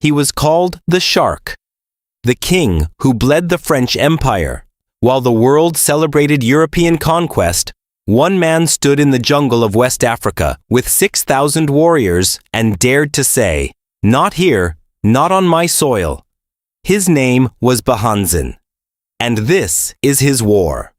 He was called the Shark, the king who bled the French Empire. While the world celebrated European conquest, one man stood in the jungle of West Africa with 6,000 warriors and dared to say, "Not here, not on my soil." His name was Behanzin, and this is his war.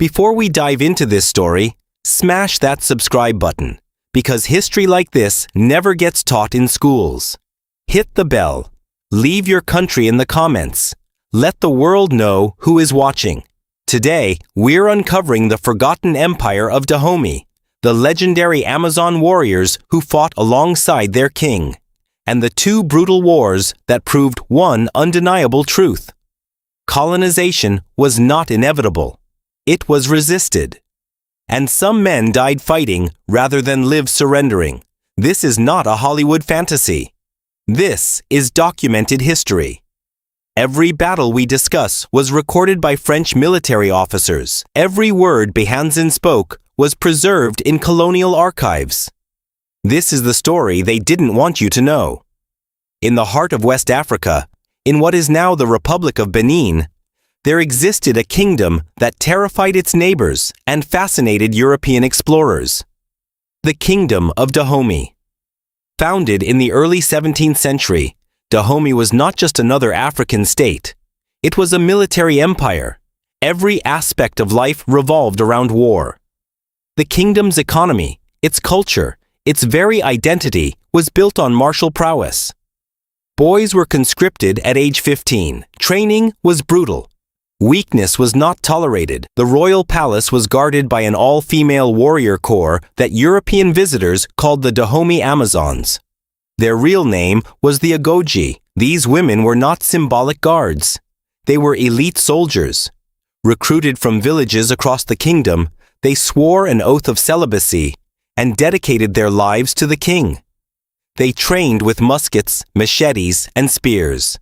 Before we dive into this story, smash that subscribe button, because history like this never gets taught in schools. Hit the bell. Leave your country in the comments. Let the world know who is watching. Today, we're uncovering the forgotten empire of Dahomey, the legendary Amazon warriors who fought alongside their king, and the two brutal wars that proved one undeniable truth. Colonization was not inevitable. It was resisted. And some men died fighting rather than live surrendering. This is not a Hollywood fantasy. This is documented history. Every battle we discuss was recorded by French military officers. Every word Behanzin spoke was preserved in colonial archives. This is the story they didn't want you to know. In the heart of West Africa, in what is now the Republic of Benin, there existed a kingdom that terrified its neighbors and fascinated European explorers. The Kingdom of Dahomey. Founded in the early 17th century, Dahomey was not just another African state. It was a military empire. Every aspect of life revolved around war. The kingdom's economy, its culture, its very identity was built on martial prowess. Boys were conscripted at age 15. Training was brutal. Weakness was not tolerated. The royal palace was guarded by an all-female warrior corps that European visitors called the Dahomey Amazons. Their real name was the Agoji. These women were not symbolic guards. They were elite soldiers. Recruited from villages across the kingdom, they swore an oath of celibacy and dedicated their lives to the king. They trained with muskets, machetes, and spears.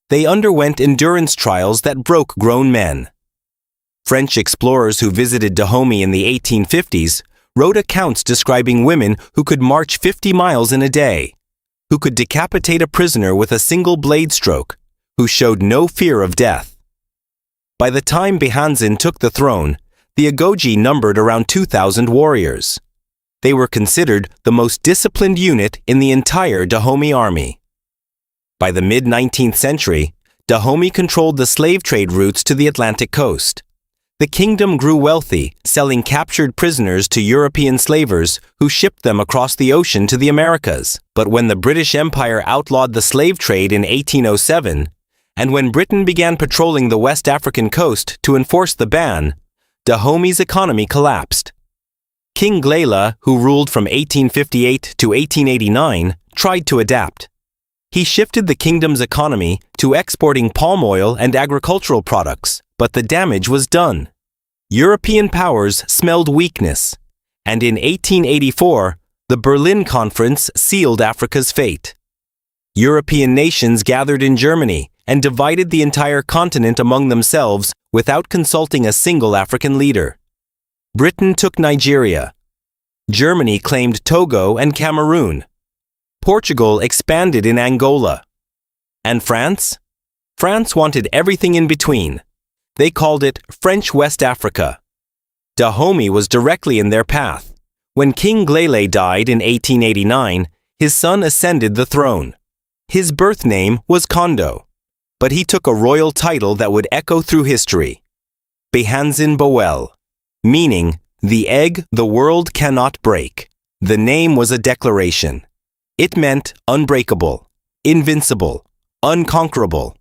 They underwent endurance trials that broke grown men. French explorers who visited Dahomey in the 1850s wrote accounts describing women who could march 50 miles in a day, who could decapitate a prisoner with a single blade stroke, who showed no fear of death. By the time Behanzin took the throne, the Agoji numbered around 2,000 warriors. They were considered the most disciplined unit in the entire Dahomey army. By the mid-19th century, Dahomey controlled the slave trade routes to the Atlantic coast. The kingdom grew wealthy, selling captured prisoners to European slavers who shipped them across the ocean to the Americas. But when the British Empire outlawed the slave trade in 1807, and when Britain began patrolling the West African coast to enforce the ban, Dahomey's economy collapsed. King Glela, who ruled from 1858 to 1889, tried to adapt. He shifted the kingdom's economy to exporting palm oil and agricultural products, but the damage was done. European powers smelled weakness, and in 1884, the Berlin Conference sealed Africa's fate. European nations gathered in Germany and divided the entire continent among themselves without consulting a single African leader. Britain took Nigeria. Germany claimed Togo and Cameroon. Portugal expanded in Angola. And France? France wanted everything in between. They called it French West Africa. Dahomey was directly in their path. When King Glela died in 1889, his son ascended the throne. His birth name was Kondo, but he took a royal title that would echo through history. Behanzin Bowel, meaning the egg the world cannot break. The name was a declaration. It meant unbreakable, invincible, unconquerable.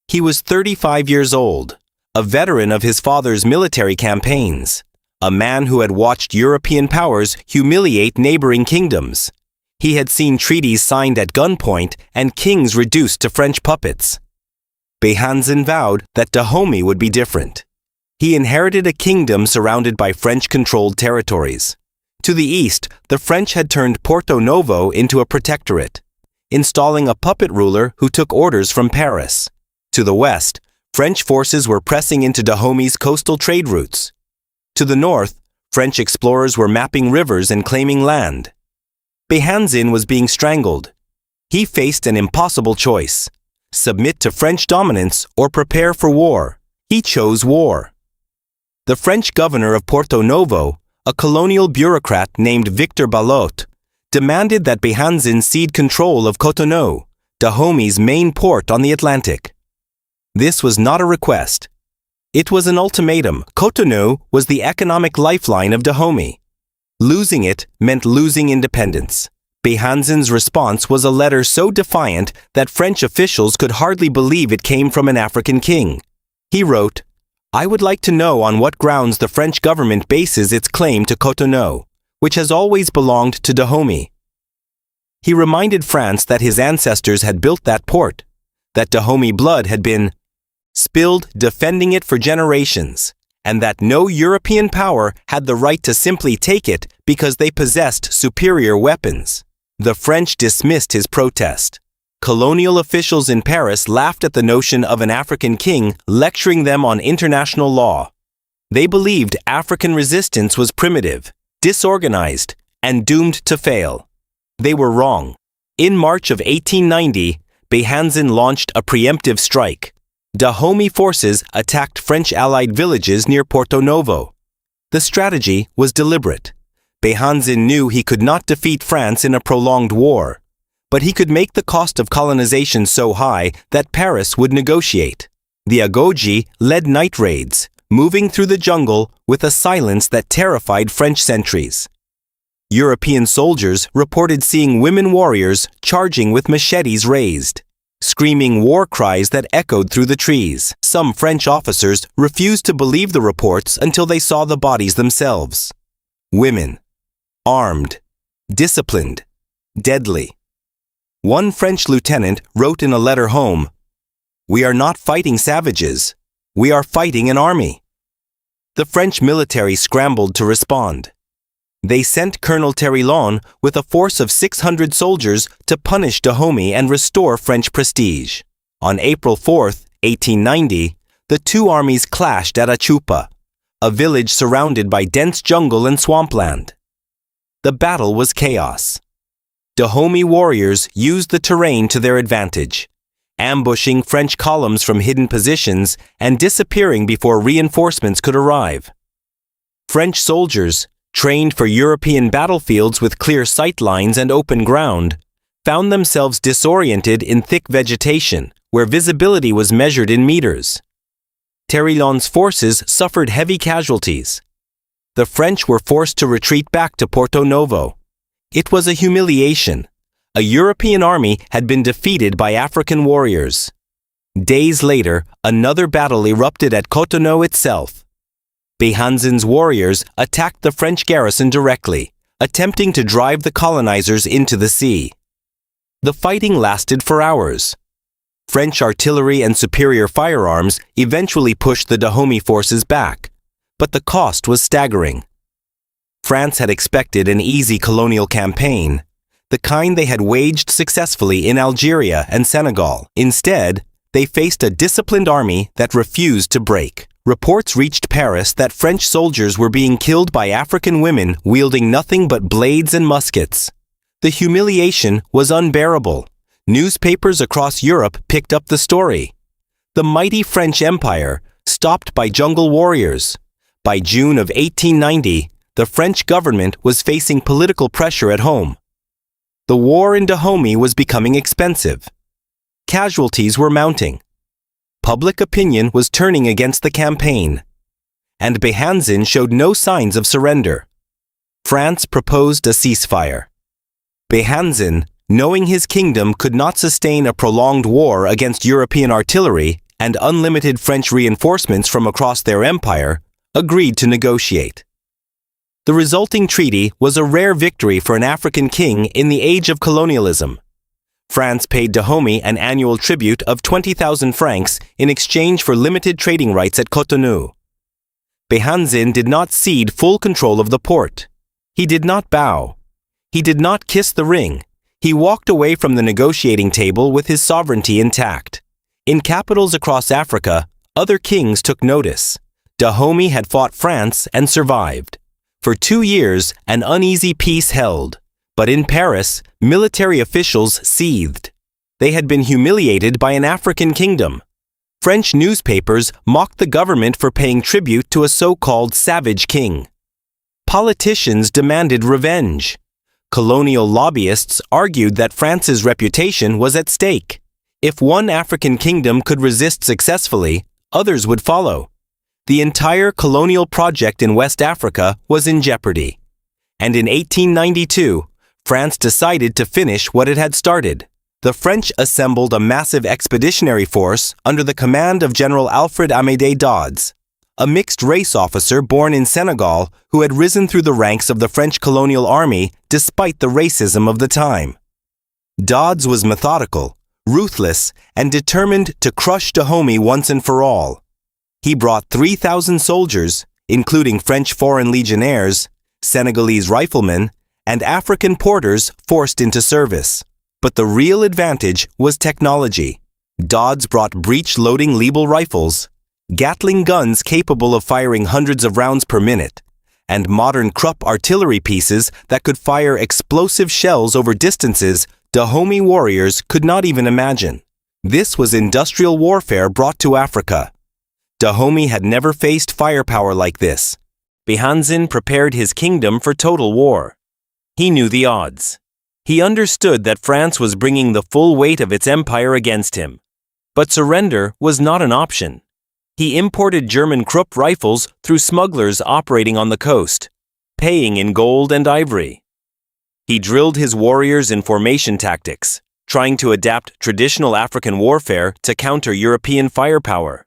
He was 35 years old, a veteran of his father's military campaigns, a man who had watched European powers humiliate neighboring kingdoms. He had seen treaties signed at gunpoint and kings reduced to French puppets. Behanzin vowed that Dahomey would be different. He inherited a kingdom surrounded by French-controlled territories. To the east, the French had turned Porto Novo into a protectorate, installing a puppet ruler who took orders from Paris. To the west, French forces were pressing into Dahomey's coastal trade routes. To the north, French explorers were mapping rivers and claiming land. Behanzin was being strangled. He faced an impossible choice: submit to French dominance or prepare for war. He chose war. The French governor of Porto Novo, a colonial bureaucrat named Victor Ballot, demanded that Behanzin cede control of Cotonou, Dahome's main port on the Atlantic. This was not a request. It was an ultimatum. Cotonou was the economic lifeline of Dahomey. Losing it meant losing independence. Behanzin's response was a letter so defiant that French officials could hardly believe it came from an African king. He wrote, "I would like to know on what grounds the French government bases its claim to Cotonou, which has always belonged to Dahomey." He reminded France that his ancestors had built that port, that Dahomey blood had been spilled defending it for generations, and that no European power had the right to simply take it because they possessed superior weapons. The French dismissed his protest. Colonial officials in Paris laughed at the notion of an African king lecturing them on international law. They believed African resistance was primitive, disorganized, and doomed to fail. They were wrong. In March of 1890, Behanzin launched a preemptive strike. Dahomey forces attacked French allied villages near Porto Novo. The strategy was deliberate. Behanzin knew he could not defeat France in a prolonged war, but he could make the cost of colonization so high that Paris would negotiate. The Agoji led night raids, moving through the jungle with a silence that terrified French sentries. European soldiers reported seeing women warriors charging with machetes raised, screaming war cries that echoed through the trees. Some French officers refused to believe the reports until they saw the bodies themselves. Women. Armed. Disciplined. Deadly. One French lieutenant wrote in a letter home, "We are not fighting savages. We are fighting an army." The French military scrambled to respond. They sent Colonel Terillon with a force of 600 soldiers to punish Dahomey and restore French prestige. On April 4, 1890, the two armies clashed at Achupa, a village surrounded by dense jungle and swampland. The battle was chaos. Dahomey warriors used the terrain to their advantage, ambushing French columns from hidden positions and disappearing before reinforcements could arrive. French soldiers, trained for European battlefields with clear sight lines and open ground, found themselves disoriented in thick vegetation, where visibility was measured in meters. Terillon's forces suffered heavy casualties. The French were forced to retreat back to Porto Novo. It was a humiliation. A European army had been defeated by African warriors. Days later, another battle erupted at Cotonou itself. Behanzin's warriors attacked the French garrison directly, attempting to drive the colonizers into the sea. The fighting lasted for hours. French artillery and superior firearms eventually pushed the Dahomey forces back, but the cost was staggering. France had expected an easy colonial campaign, the kind they had waged successfully in Algeria and Senegal. Instead, they faced a disciplined army that refused to break. Reports reached Paris that French soldiers were being killed by African women wielding nothing but blades and muskets. The humiliation was unbearable. Newspapers across Europe picked up the story. The mighty French Empire, stopped by jungle warriors. By June of 1890, the French government was facing political pressure at home. The war in Dahomey was becoming expensive. Casualties were mounting. Public opinion was turning against the campaign, and Behanzin showed no signs of surrender. France proposed a ceasefire. Behanzin, knowing his kingdom could not sustain a prolonged war against European artillery and unlimited French reinforcements from across their empire, agreed to negotiate. The resulting treaty was a rare victory for an African king in the age of colonialism. France paid Dahomey an annual tribute of 20,000 francs in exchange for limited trading rights at Cotonou. Behanzin did not cede full control of the port. He did not bow. He did not kiss the ring. He walked away from the negotiating table with his sovereignty intact. In capitals across Africa, other kings took notice. Dahomey had fought France and survived. For 2 years, an uneasy peace held, But in Paris, military officials seethed. They had been humiliated by an African kingdom. French newspapers mocked the government for paying tribute to a so-called savage king. Politicians demanded revenge. Colonial lobbyists argued that France's reputation was at stake. If one African kingdom could resist successfully, others would follow. The entire colonial project in West Africa was in jeopardy. And in 1892, France decided to finish what it had started. The French assembled a massive expeditionary force under the command of General Alfred Amédée Dodds, a mixed-race officer born in Senegal who had risen through the ranks of the French colonial army despite the racism of the time. Dodds was methodical, ruthless, and determined to crush Dahomey once and for all. He brought 3,000 soldiers, including French foreign legionnaires, Senegalese riflemen, and African porters forced into service. But the real advantage was technology. Dodds brought breech-loading Liebel rifles, Gatling guns capable of firing hundreds of rounds per minute, and modern Krupp artillery pieces that could fire explosive shells over distances Dahomey warriors could not even imagine. This was industrial warfare brought to Africa. Dahomey had never faced firepower like this. Behanzin prepared his kingdom for total war. He knew the odds. He understood that France was bringing the full weight of its empire against him. But surrender was not an option. He imported German Krupp rifles through smugglers operating on the coast, paying in gold and ivory. He drilled his warriors in formation tactics, trying to adapt traditional African warfare to counter European firepower.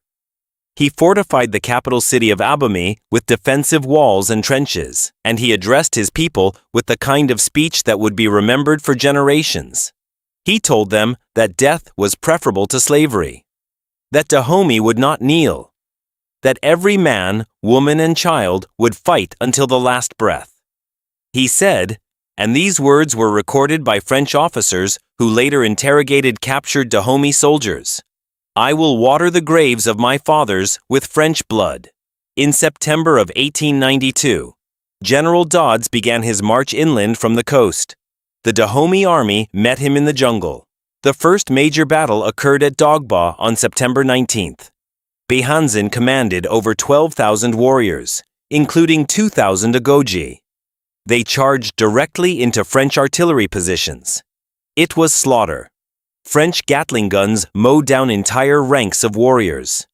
He fortified the capital city of Abomey with defensive walls and trenches, and he addressed his people with the kind of speech that would be remembered for generations. He told them that death was preferable to slavery, that Dahomey would not kneel, that every man, woman, and child would fight until the last breath. He said, and these words were recorded by French officers who later interrogated captured Dahomey soldiers, "I will water the graves of my fathers with French blood." In September of 1892, General Dodds began his march inland from the coast. The Dahomey army met him in the jungle. The first major battle occurred at Dogba on September 19th. Behanzin commanded over 12,000 warriors, including 2,000 Agoji. They charged directly into French artillery positions. It was slaughter. French Gatling guns mowed down entire ranks of warriors.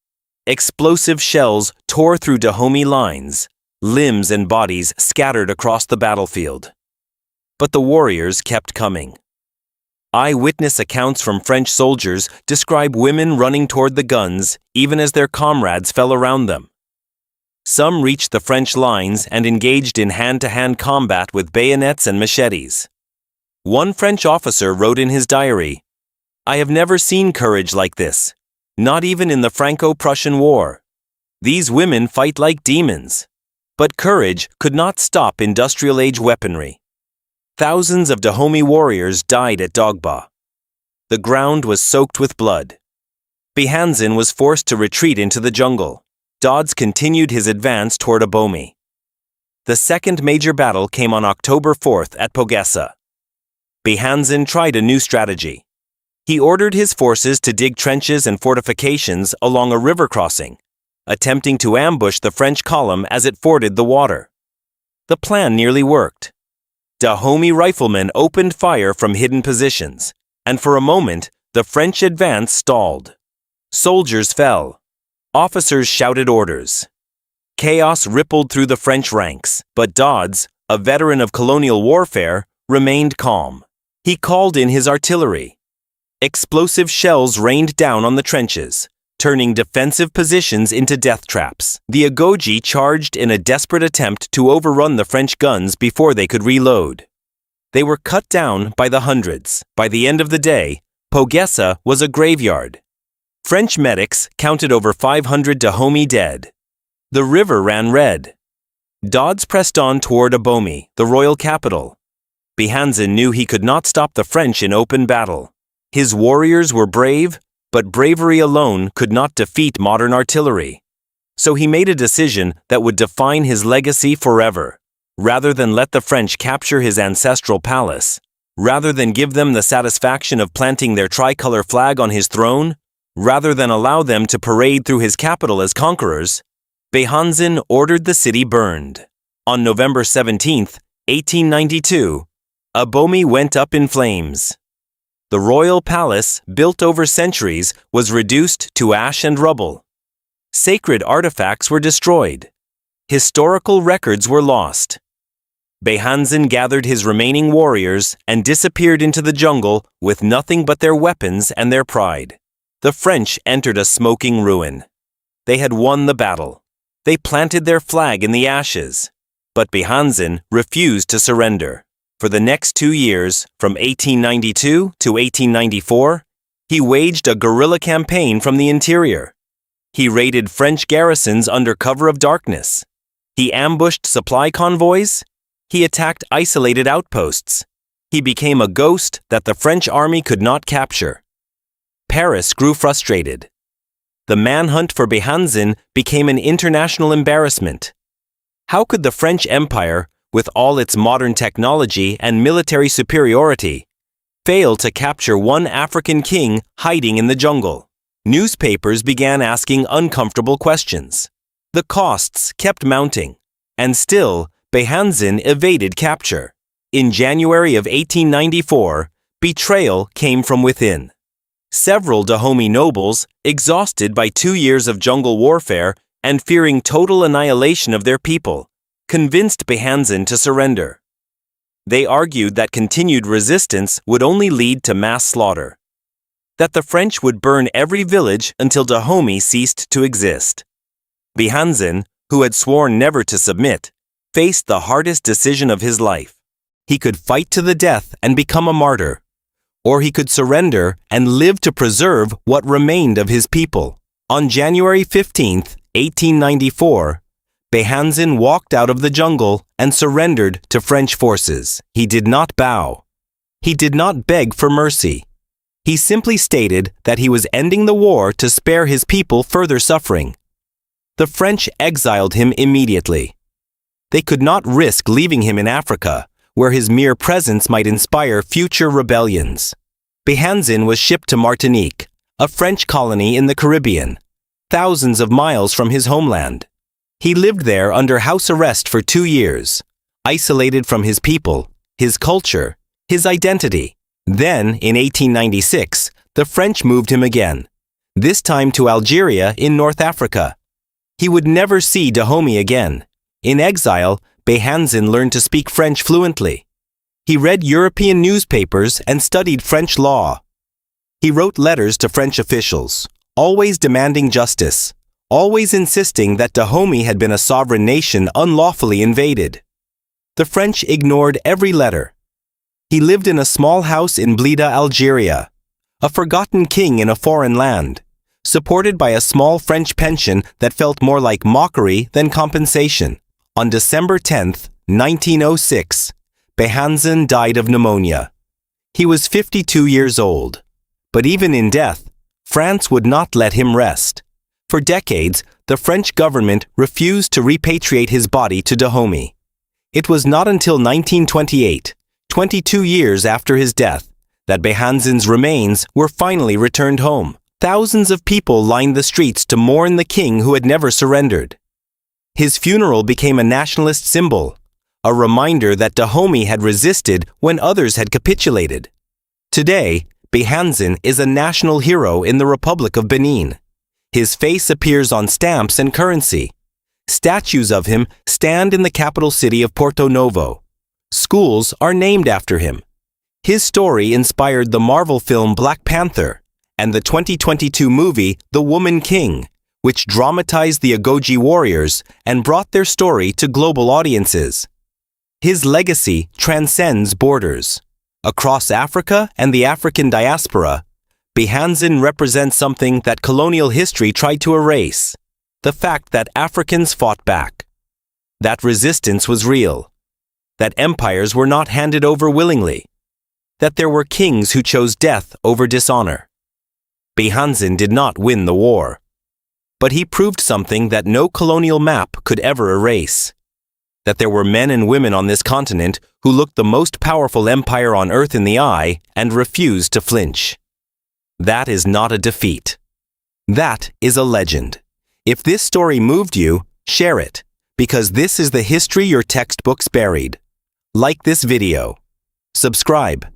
Explosive shells tore through Dahomey lines. Limbs and bodies scattered across the battlefield. But the warriors kept coming. Eyewitness accounts from French soldiers describe women running toward the guns even as their comrades fell around them. Some reached the French lines and engaged in hand-to-hand combat with bayonets and machetes. One French officer wrote in his diary, "I have never seen courage like this, not even in the Franco-Prussian War. These women fight like demons." But courage could not stop industrial-age weaponry. Thousands of Dahomey warriors died at Dogba. The ground was soaked with blood. Behanzin was forced to retreat into the jungle. Dodds continued his advance toward Abomey. The second major battle came on October 4th at Pogessa. Behanzin tried a new strategy. He ordered his forces to dig trenches and fortifications along a river crossing, attempting to ambush the French column as it forded the water. The plan nearly worked. Dahomey riflemen opened fire from hidden positions, and for a moment, the French advance stalled. Soldiers fell. Officers shouted orders. Chaos rippled through the French ranks, but Dodds, a veteran of colonial warfare, remained calm. He called in his artillery. Explosive shells rained down on the trenches, turning defensive positions into death traps. The Agoji charged in a desperate attempt to overrun the French guns before they could reload. They were cut down by the hundreds. By the end of the day, Pogessa was a graveyard. French medics counted over 500 Dahomey dead. The river ran red. Dodds pressed on toward Abomey, the royal capital. Behanzin knew he could not stop the French in open battle. His warriors were brave, but bravery alone could not defeat modern artillery. So he made a decision that would define his legacy forever. Rather than let the French capture his ancestral palace, rather than give them the satisfaction of planting their tricolor flag on his throne, rather than allow them to parade through his capital as conquerors, Behanzin ordered the city burned. On November 17, 1892, Abomey went up in flames. The royal palace, built over centuries, was reduced to ash and rubble. Sacred artifacts were destroyed. Historical records were lost. Behanzin gathered his remaining warriors and disappeared into the jungle with nothing but their weapons and their pride. The French entered a smoking ruin. They had won the battle. They planted their flag in the ashes. But Behanzin refused to surrender. For the next 2 years, from 1892 to 1894, he waged a guerrilla campaign from the interior. He raided French garrisons under cover of darkness. He ambushed supply convoys. He attacked isolated outposts. He became a ghost that the French army could not capture. Paris grew frustrated. The manhunt for Behanzin became an international embarrassment. How could the French Empire, with all its modern technology and military superiority, fail to capture one African king hiding in the jungle? Newspapers began asking uncomfortable questions. The costs kept mounting, and still, Behanzin evaded capture. In January of 1894, betrayal came from within. Several Dahomey nobles, exhausted by 2 years of jungle warfare and fearing total annihilation of their people, convinced Behanzin to surrender. They argued that continued resistance would only lead to mass slaughter, that the French would burn every village until Dahomey ceased to exist. Behanzin, who had sworn never to submit, faced the hardest decision of his life. He could fight to the death and become a martyr, or he could surrender and live to preserve what remained of his people. On January 15, 1894, Behanzin walked out of the jungle and surrendered to French forces. He did not bow. He did not beg for mercy. He simply stated that he was ending the war to spare his people further suffering. The French exiled him immediately. They could not risk leaving him in Africa, where his mere presence might inspire future rebellions. Behanzin was shipped to Martinique, a French colony in the Caribbean, thousands of miles from his homeland. He lived there under house arrest for 2 years, isolated from his people, his culture, his identity. Then, in 1896, the French moved him again, this time to Algeria in North Africa. He would never see Dahomey again. In exile, Behanzin learned to speak French fluently. He read European newspapers and studied French law. He wrote letters to French officials, always demanding justice, always insisting that Dahomey had been a sovereign nation unlawfully invaded. The French ignored every letter. He lived in a small house in Blida, Algeria, a forgotten king in a foreign land, supported by a small French pension that felt more like mockery than compensation. On December 10, 1906, Behanzin died of pneumonia. He was 52 years old. But even in death, France would not let him rest. For decades, the French government refused to repatriate his body to Dahomey. It was not until 1928, 22 years after his death, that Behanzin's remains were finally returned home. Thousands of people lined the streets to mourn the king who had never surrendered. His funeral became a nationalist symbol, a reminder that Dahomey had resisted when others had capitulated. Today, Behanzin is a national hero in the Republic of Benin. His face appears on stamps and currency. Statues of him stand in the capital city of Porto Novo. Schools are named after him. His story inspired the Marvel film Black Panther and the 2022 movie The Woman King, which dramatized the Agoji warriors and brought their story to global audiences. His legacy transcends borders. Across Africa and the African diaspora, Behanzin represents something that colonial history tried to erase: the fact that Africans fought back, that resistance was real, that empires were not handed over willingly, that there were kings who chose death over dishonor. Behanzin did not win the war, but he proved something that no colonial map could ever erase: that there were men and women on this continent who looked the most powerful empire on earth in the eye and refused to flinch. That is not a defeat. That is a legend. If this story moved you, share it, because this is the history your textbooks buried. Like this video, subscribe,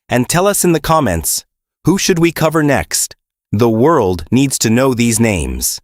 and tell us in the comments, who should we cover next? The world needs to know these names.